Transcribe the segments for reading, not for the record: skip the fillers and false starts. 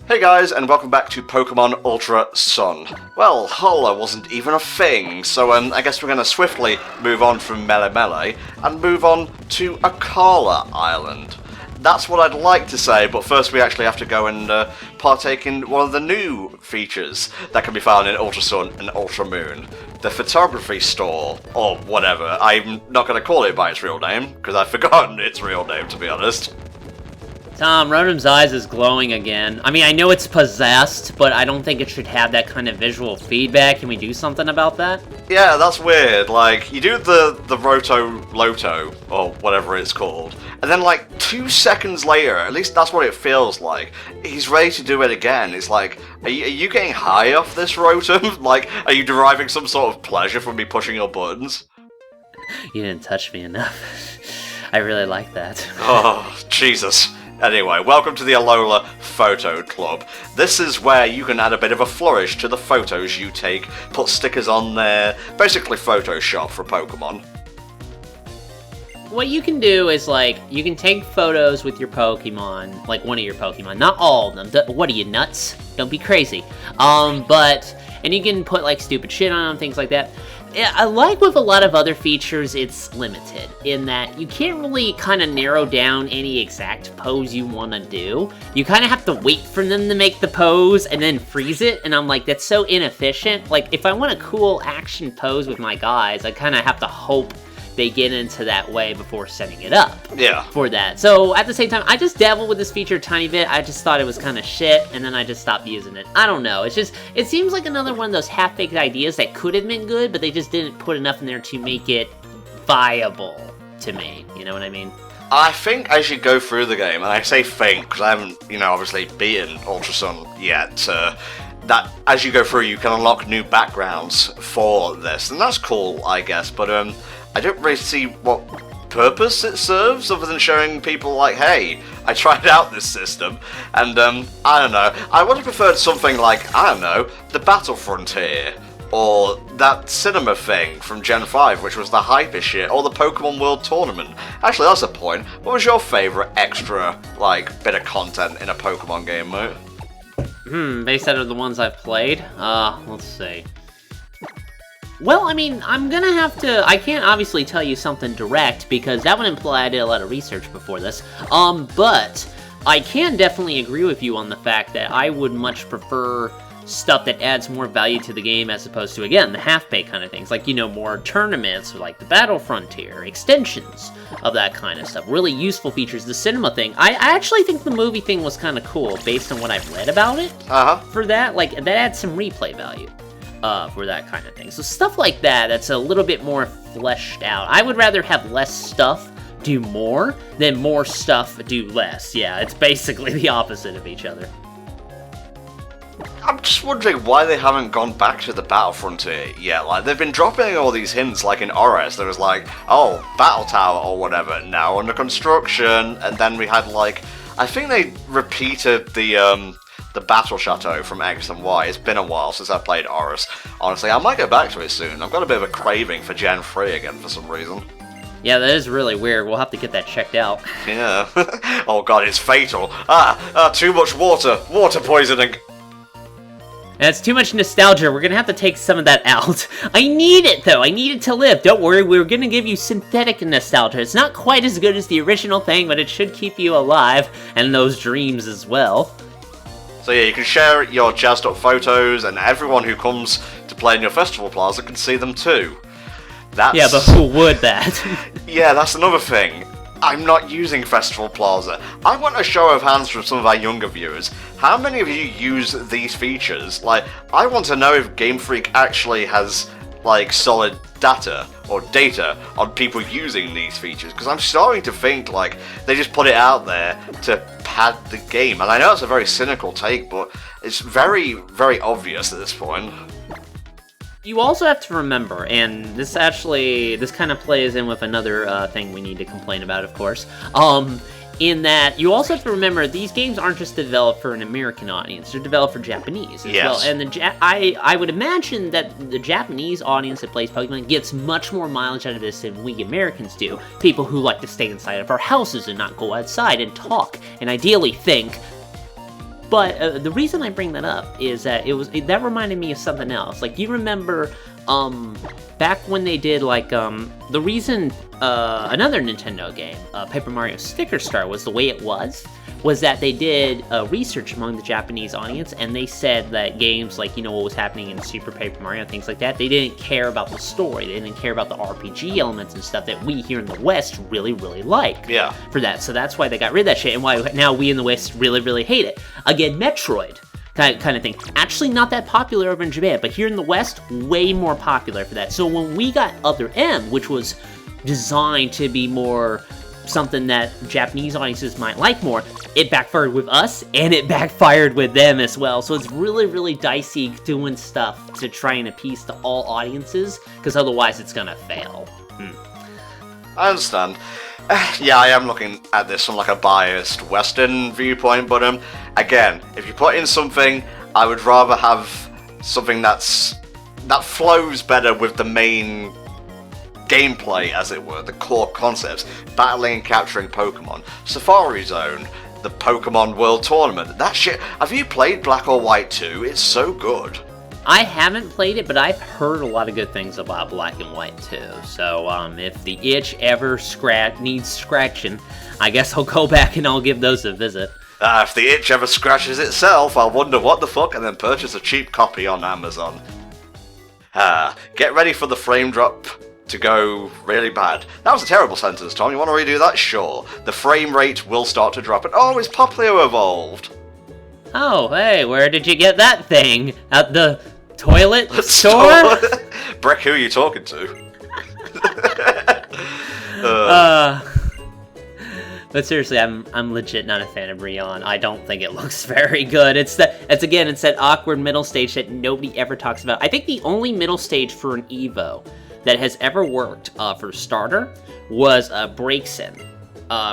Hey guys, and welcome back to Pokemon Ultra Sun. Well, Alola wasn't even a thing, so I guess we're going to swiftly move on from Melee and move on to Akala Island. That's what I'd like to say, but first we actually have to go and partake in one of the new features that can be found in Ultra Sun and Ultra Moon. The photography store, or whatever. I'm not going to call it by its real name, because I've forgotten its real name, to be honest. Tom, Rotom's eyes is glowing again. I mean, I know it's possessed, but I don't think it should have that kind of visual feedback. Can we do something about that? Yeah, that's weird. Like, you do the Roto-Loto, or whatever it's called, and then like 2 seconds later, at least that's what it feels like, he's ready to do it again. It's like, are you getting high off this, Rotom? Like, are you deriving some sort of pleasure from me pushing your buttons? You didn't touch me enough. I really like that. Oh, Jesus. Anyway, welcome to the Alola Photo Club. This is where you can add a bit of a flourish to the photos you take, put stickers on there, basically Photoshop for Pokemon. What you can do is, like, you can take photos with your Pokemon, like one of your Pokemon, not all of them. What are you, nuts? Don't be crazy. And you can put, like, stupid shit on them, things like that. I like with a lot of other features, it's limited, in that you can't really kind of narrow down any exact pose you want to do. You kind of have to wait for them to make the pose and then freeze it, and I'm like, that's so inefficient. Like, if I want a cool action pose with my guys, I kind of have to hope they get into that way before setting it up for that. So at the same time, I just dabbled with this feature a tiny bit. I just thought it was kind of shit, and then I just stopped using it. I don't know. It's just, it seems like another one of those half-baked ideas that could have been good, but they just didn't put enough in there to make it viable to me. You know what I mean? I think as you go through the game, and I say think because I haven't, obviously beaten Ultra Sun yet, that as you go through, you can unlock new backgrounds for this, and that's cool, I guess, but I don't really see what purpose it serves other than showing people like, hey, I tried out this system, and I don't know, I would have preferred something like, I don't know, the Battle Frontier, or that cinema thing from Gen 5, which was the hyper shit, or the Pokemon World Tournament. Actually, that's a point. What was your favourite extra, bit of content in a Pokemon game, mate? Based out of the ones I've played? Let's see. Well, I mean, I'm gonna have to... I can't obviously tell you something direct, because that would imply I did a lot of research before this. But I can definitely agree with you on the fact that I would much prefer stuff that adds more value to the game as opposed to, again, the half-baked kind of things. Like, more tournaments, or like the Battle Frontier, extensions of that kind of stuff. Really useful features. The cinema thing, I actually think the movie thing was kind of cool, based on what I've read about it. For that, that adds some replay value. For that kind of thing. So stuff like that, that's a little bit more fleshed out. I would rather have less stuff do more than more stuff do less. Yeah, it's basically the opposite of each other. I'm just wondering why they haven't gone back to the Battle Frontier yet. They've been dropping all these hints, in Oris, there was oh, Battle Tower or whatever, now under construction, and then we had, I think they repeated the Battle Chateau from X and Y. It's been a while since I played Oris. Honestly, I might go back to it soon. I've got a bit of a craving for Gen 3 again for some reason. Yeah, that is really weird. We'll have to get that checked out. Yeah. Oh god, it's fatal. Too much water. Water poisoning. That's too much nostalgia. We're gonna have to take some of that out. I need it, though. I need it to live. Don't worry, we're gonna give you synthetic nostalgia. It's not quite as good as the original thing, but it should keep you alive, and those dreams as well. So yeah, you can share your jazzed up photos, and everyone who comes to play in your festival plaza can see them too. Yeah, but who would that? Yeah, that's another thing. I'm not using Festival Plaza. I want a show of hands from some of our younger viewers. How many of you use these features? I want to know if Game Freak actually has, solid data on people using these features, because I'm starting to think, they just put it out there to pad the game. And I know it's a very cynical take, but it's very, very obvious at this point. You also have to remember, and this kind of plays in with another thing we need to complain about, of course, in that you also have to remember these games aren't just developed for an American audience, they're developed for Japanese as well. And I would imagine that the Japanese audience that plays Pokemon gets much more mileage out of this than we Americans do. People who like to stay inside of our houses and not go outside and talk, and ideally think, But the reason I bring that up is that that reminded me of something else. Like, you remember, back when they did, like, the reason, another Nintendo game, Paper Mario Sticker Star was the way it was that they did research among the Japanese audience, and they said that games like, what was happening in Super Paper Mario and things like that, they didn't care about the story, they didn't care about the RPG elements and stuff that we here in the West really, really like. Yeah. For that, so that's why they got rid of that shit, and why now we in the West really, really hate it. Again, Metroid. Kind of thing. Actually not that popular over in Japan, but here in the West, way more popular for that. So when we got Other M, which was designed to be more something that Japanese audiences might like more, it backfired with us, and it backfired with them as well. So it's really, really dicey doing stuff to try and appease to all audiences, because otherwise it's gonna fail. I understand. Yeah, I am looking at this from like a biased Western viewpoint, but again, if you put in something, I would rather have something that flows better with the main gameplay, as it were, the core concepts, battling and capturing Pokemon. Safari Zone, the Pokemon World Tournament, that shit. Have you played Black or White 2? It's so good. I haven't played it, but I've heard a lot of good things about Black and White too. So if the itch ever needs scratching, I guess I'll go back and I'll give those a visit. If the itch ever scratches itself, I'll wonder what the fuck and then purchase a cheap copy on Amazon. Get ready for the frame drop to go really bad. That was a terrible sentence, Tom. You want to redo that? Sure. The frame rate will start to drop, and oh, is Popplio evolved? Oh, hey, where did you get that thing? At the toilet store? Breck, who are you talking to? But seriously, I'm legit not a fan of Rion. I don't think it looks very good. It's that awkward middle stage that nobody ever talks about. I think the only middle stage for an Evo that has ever worked for starter was Braixen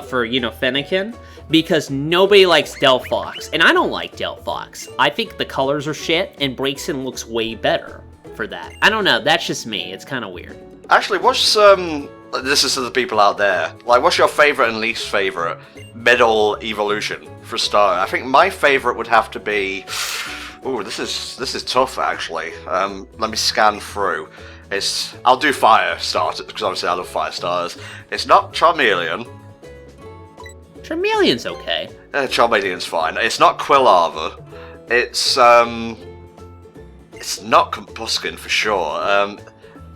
for Fennekin, because nobody likes Delphox, and I don't like Delphox. I think the colors are shit, and Braixen looks way better for that. I don't know, that's just me. It's kind of weird. Actually, what's this is to the people out there, like, what's your favorite and least favorite middle evolution for starter? I think my favorite would have to be, ooh, this is tough actually. Let me scan through. I'll do fire starters, because obviously I love fire starters. It's not Charmeleon. Charmeleon's okay. Charmeleon's fine. It's not Quilava. It's not Combuskin for sure.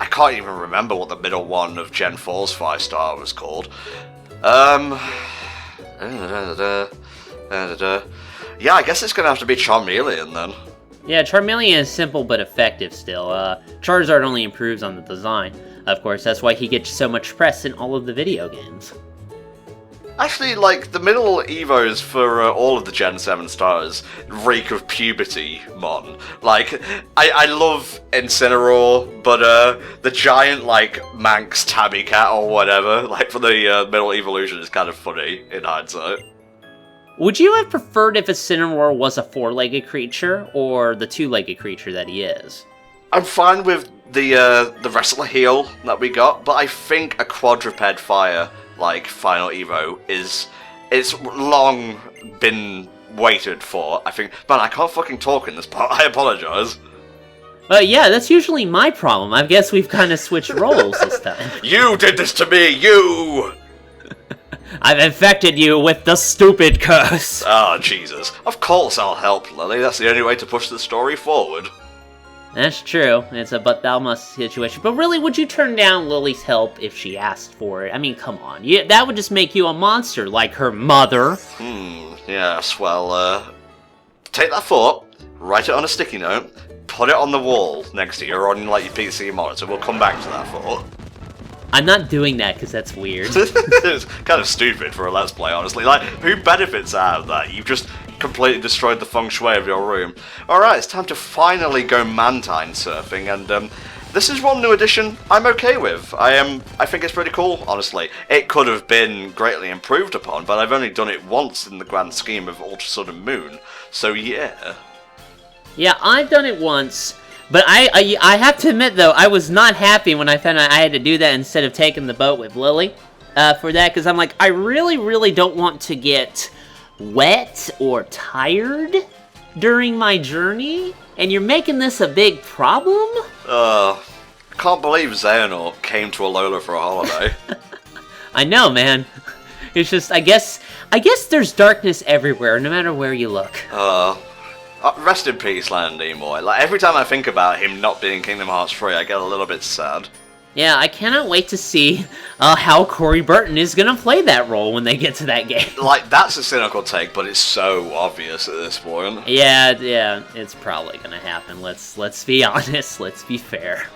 I can't even remember what the middle one of Gen 4's 5-star was called. Yeah, I guess it's gonna have to be Charmeleon then. Yeah, Charmeleon is simple but effective still. Charizard only improves on the design. Of course, that's why he gets so much press in all of the video games. Actually, like, the middle Evos for all of the Gen 7 stars reek of puberty, mon. Like, I love Incineroar, but the giant, like, Manx tabby cat or whatever, like, for the middle evolution is kind of funny in hindsight. Would you have preferred if Incineroar was a 4-legged creature, or the 2-legged creature that he is? I'm fine with the Wrestler heal that we got, but I think a quadruped fire, like, final Evo it's long been waited for, I think. Man, I can't fucking talk in this part, I apologize. Yeah, that's usually my problem. I guess we've kind of switched roles this time. You did this to me, you! I've infected you with the stupid curse. Oh, Jesus. Of course I'll help, Lily. That's the only way to push the story forward. That's true. It's a but thou must situation. But really, would you turn down Lily's help if she asked for it? I mean, come on. That would just make you a monster, like her mother. Yes, well, take that thought, write it on a sticky note, put it on the wall next to you, or on, like, your PC monitor. We'll come back to that thought. I'm not doing that because that's weird. It's kind of stupid for a Let's Play, honestly. Like, who benefits out of that? You've just completely destroyed the feng shui of your room. Alright, it's time to finally go Mantine surfing, and this is one new addition I'm okay with. I think it's pretty cool, honestly. It could have been greatly improved upon, but I've only done it once in the grand scheme of Ultra Sun and Moon, so yeah. Yeah, I've done it once. But I have to admit, though, I was not happy when I found out I had to do that instead of taking the boat with Lily for that, because I'm like, I really, really don't want to get wet or tired during my journey, and you're making this a big problem? I can't believe Xehanort came to Alola for a holiday. I know, man. It's just, I guess there's darkness everywhere, no matter where you look. Rest in peace, Leonard Nimoy. Like, every time I think about him not being Kingdom Hearts 3, I get a little bit sad. Yeah, I cannot wait to see how Corey Burton is gonna play that role when they get to that game. Like, that's a cynical take, but it's so obvious at this point. Yeah, it's probably gonna happen. Let's be honest, let's be fair.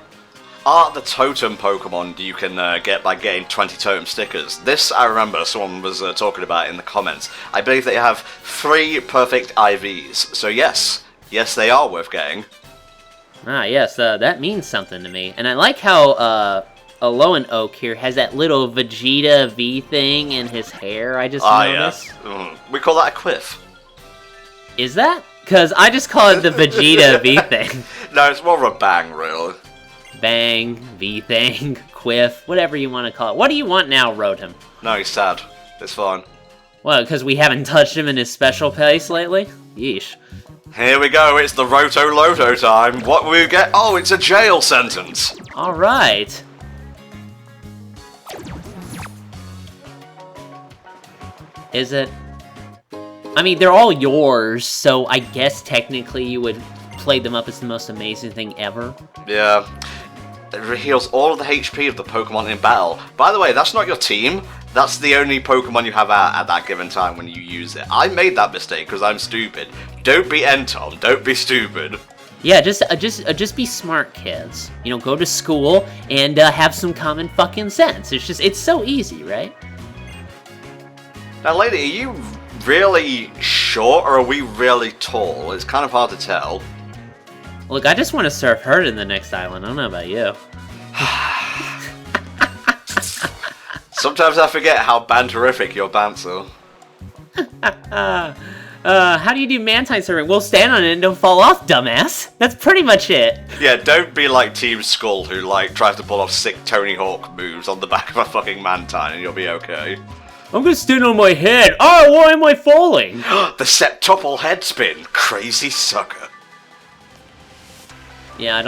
Are the totem Pokemon you can get by getting 20 totem stickers? This, I remember, someone was talking about in the comments. I believe they have 3 perfect IVs, so yes, they are worth getting. Ah, yes, that means something to me. And I like how Alolan Oak here has that little Vegeta V thing in his hair, I just noticed. Yeah. We call that a quiff. Is that? Because I just call it the Vegeta V thing. No, it's more of a bang, really. Bang, V-thing, quiff, whatever you want to call it. What do you want now, Rotom? No, he's sad. It's fine. Well, because we haven't touched him in his special place lately? Yeesh. Here we go, it's the Roto-Loto time. What will we get? Oh, it's a jail sentence. Alright. Is it? I mean, they're all yours, so I guess technically you would play them up as the most amazing thing ever. Yeah. It heals all of the HP of the Pokemon in battle. By the way, that's not your team. That's the only Pokemon you have out at that given time when you use it. I made that mistake because I'm stupid. Don't be Entom. Don't be stupid. Yeah, just be smart, kids. You know, go to school and have some common fucking sense. It's so easy, right? Now, lady, are you really short or are we really tall? It's kind of hard to tell. Look, I just want to surf herd in the next island. I don't know about you. Sometimes I forget how banterific your banter. How do you do Mantine surfing? Well, stand on it and don't fall off, dumbass. That's pretty much it. Yeah, don't be like Team Skull who, like, tries to pull off sick Tony Hawk moves on the back of a fucking Mantine and you'll be okay. I'm gonna stand on my head. Oh, why am I falling? The septuple head spin. Crazy sucker. Yeah, I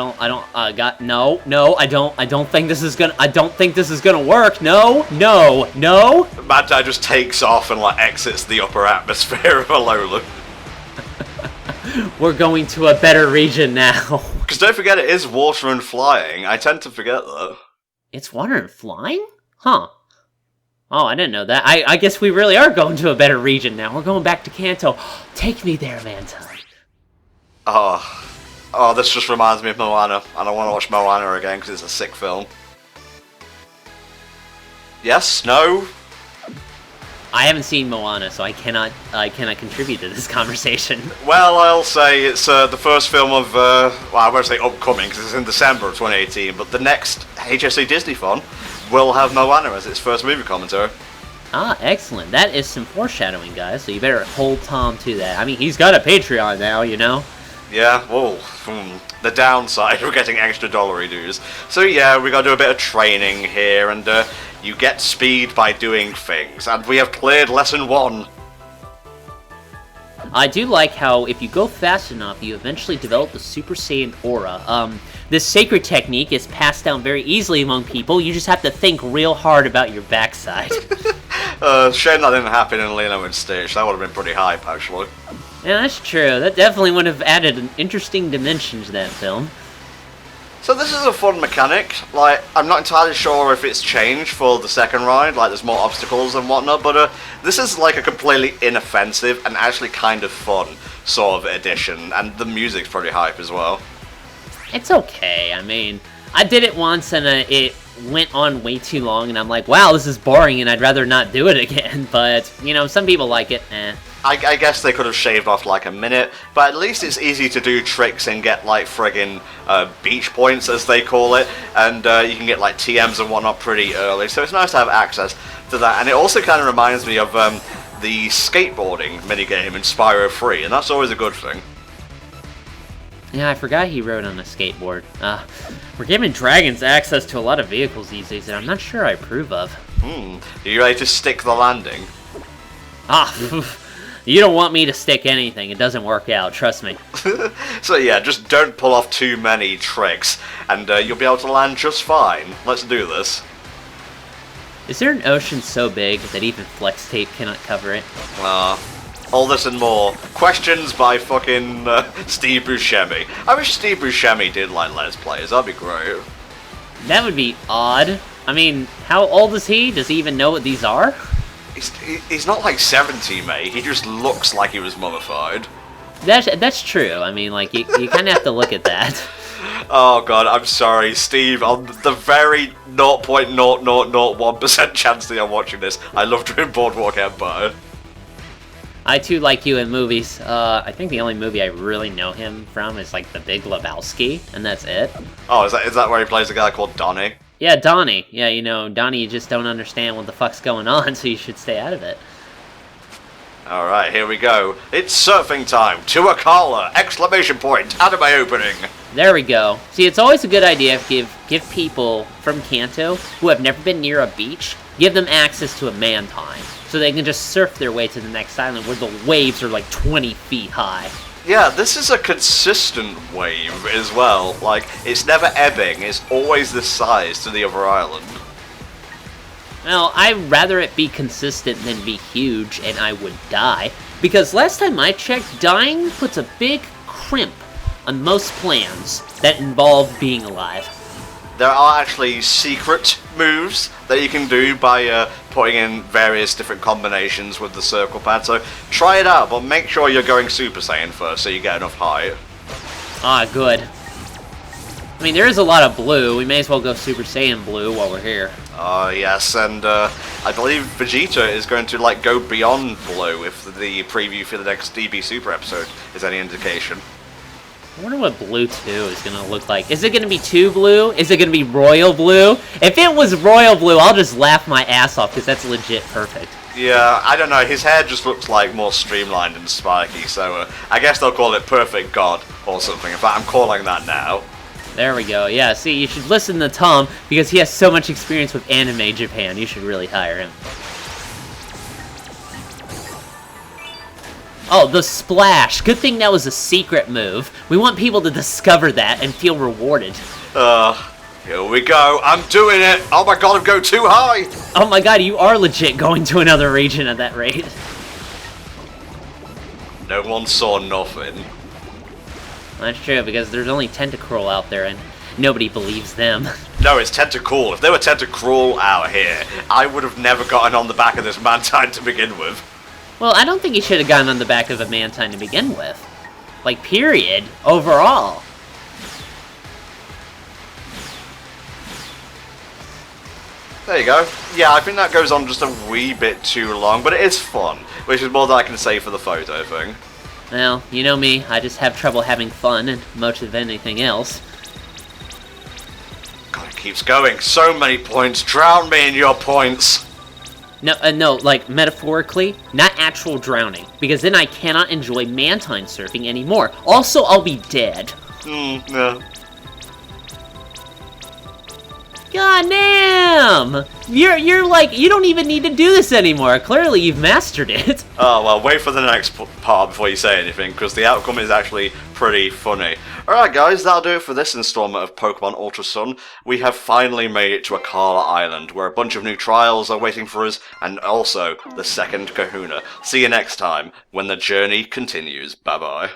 don't think this is gonna work. No. Mantine just takes off and, like, exits the upper atmosphere of Alola. We're going to a better region now. Because don't forget, it is water and flying. I tend to forget that. It's water and flying? Huh. Oh, I didn't know that. I guess we really are going to a better region now. We're going back to Kanto. Take me there, Mantine. Oh, this just reminds me of Moana, and I want to watch Moana again because it's a sick film. Yes? No? I haven't seen Moana, so I cannot contribute to this conversation. Well, I'll say it's the first film of, well, I won't say upcoming because it's in December of 2018, but the next HSC Disney Fun will have Moana as its first movie commentary. Ah, excellent. That is some foreshadowing, guys, so you better hold Tom to that. I mean, he's got a Patreon now, you know? Yeah, whoa. The downside, we're getting extra dollary dues. So yeah, we gotta do a bit of training here, and you get speed by doing things. And we have cleared lesson 1. I do like how if you go fast enough, you eventually develop the Super Saiyan Aura. This sacred technique is passed down very easily among people. You just have to think real hard about your backside. Shame that didn't happen in Lino and Stitch. That would have been pretty hype, actually. Yeah, that's true. That definitely would have added an interesting dimension to that film. So this is a fun mechanic. Like, I'm not entirely sure if it's changed for the second ride, like there's more obstacles and whatnot, but this is like a completely inoffensive and actually kind of fun sort of addition, and the music's pretty hype as well. It's okay. I mean, I did it once and it went on way too long, and I'm like, wow, this is boring and I'd rather not do it again, but, you know, some people like it, I guess they could have shaved off like a minute, but at least it's easy to do tricks and get like friggin' beach points as they call it, and you can get like TMs and whatnot pretty early, so it's nice to have access to that. And it also kind of reminds me of the skateboarding minigame in Spyro 3, and that's always a good thing. Yeah, I forgot he rode on a skateboard. We're giving dragons access to a lot of vehicles these days that I'm not sure I approve of. Are you ready to stick the landing? You don't want me to stick anything. It doesn't work out, trust me. So yeah, just don't pull off too many tricks, and you'll be able to land just fine. Let's do this. Is there an ocean so big that even flex tape cannot cover it? All this and more. Questions by fucking Steve Buscemi. I wish Steve Buscemi did like Let's Plays, that'd be great. That would be odd. I mean, how old is he? Does he even know what these are? He's not like 70, mate. He just looks like he was mummified. That's true. I mean, like, you kind of have to look at that. Oh god, I'm sorry, Steve. On the very 0.0001% chance that you're watching this, I love doing Boardwalk Empire. I too like you in movies. I think the only movie I really know him from is like The Big Lebowski, and that's it. Oh, is that where he plays a guy called Donnie? Yeah, Donnie. Yeah, you know, Donnie, you just don't understand what the fuck's going on, so you should stay out of it. Alright, here we go. It's surfing time! To Akala! Exclamation point! Anime opening! There we go. See, it's always a good idea to give people from Kanto who have never been near a beach, give them access to a Mantine, so they can just surf their way to the next island where the waves are like 20 feet high. Yeah, this is a consistent wave as well. Like, it's never ebbing, it's always this size to the other island. Well, I'd rather it be consistent than be huge and I would die, because last time I checked, dying puts a big crimp on most plans that involve being alive. There are actually secret moves that you can do by putting in various different combinations with the circle pad, so try it out, but make sure you're going Super Saiyan first so you get enough height. Ah, good. I mean, there is a lot of blue. We may as well go Super Saiyan blue while we're here. Yes, and I believe Vegeta is going to, like, go beyond blue if the preview for the next DB Super episode is any indication. I wonder what Blue 2 is going to look like. Is it going to be 2 blue? Is it going to be Royal Blue? If it was Royal Blue, I'll just laugh my ass off, because that's legit perfect. Yeah, I don't know, his hair just looks like more streamlined and spiky, so I guess they'll call it Perfect God or something. In fact, I'm calling that now. There we go. Yeah, see, you should listen to Tom, because he has so much experience with anime Japan. You should really hire him. Oh, the splash. Good thing that was a secret move. We want people to discover that and feel rewarded. Here we go. I'm doing it. Oh my god, I'm going too high. Oh my god, you are legit going to another region at that rate. No one saw nothing. That's true, because there's only Tentacruel out there, and nobody believes them. No, it's Tentacruel. If there were Tentacruel out here, I would have never gotten on the back of this Mantine to begin with. Well, I don't think he should have gotten on the back of a Mantine to begin with. Like, period. Overall. There you go. Yeah, I think that goes on just a wee bit too long, but it is fun, which is more than I can say for the photo thing. Well, you know me, I just have trouble having fun and much of anything else. God, it keeps going. So many points. Drown me in your points. No, like, metaphorically, not actual drowning, because then I cannot enjoy Mantine surfing anymore. Also, I'll be dead. Yeah. God damn! You're like, you don't even need to do this anymore. Clearly, you've mastered it. Oh, well, wait for the next part before you say anything, because the outcome is actually pretty funny. Alright guys, that'll do it for this installment of Pokemon Ultra Sun. We have finally made it to Akala Island, where a bunch of new trials are waiting for us, and also the second Kahuna. See you next time, when the journey continues. Bye-bye.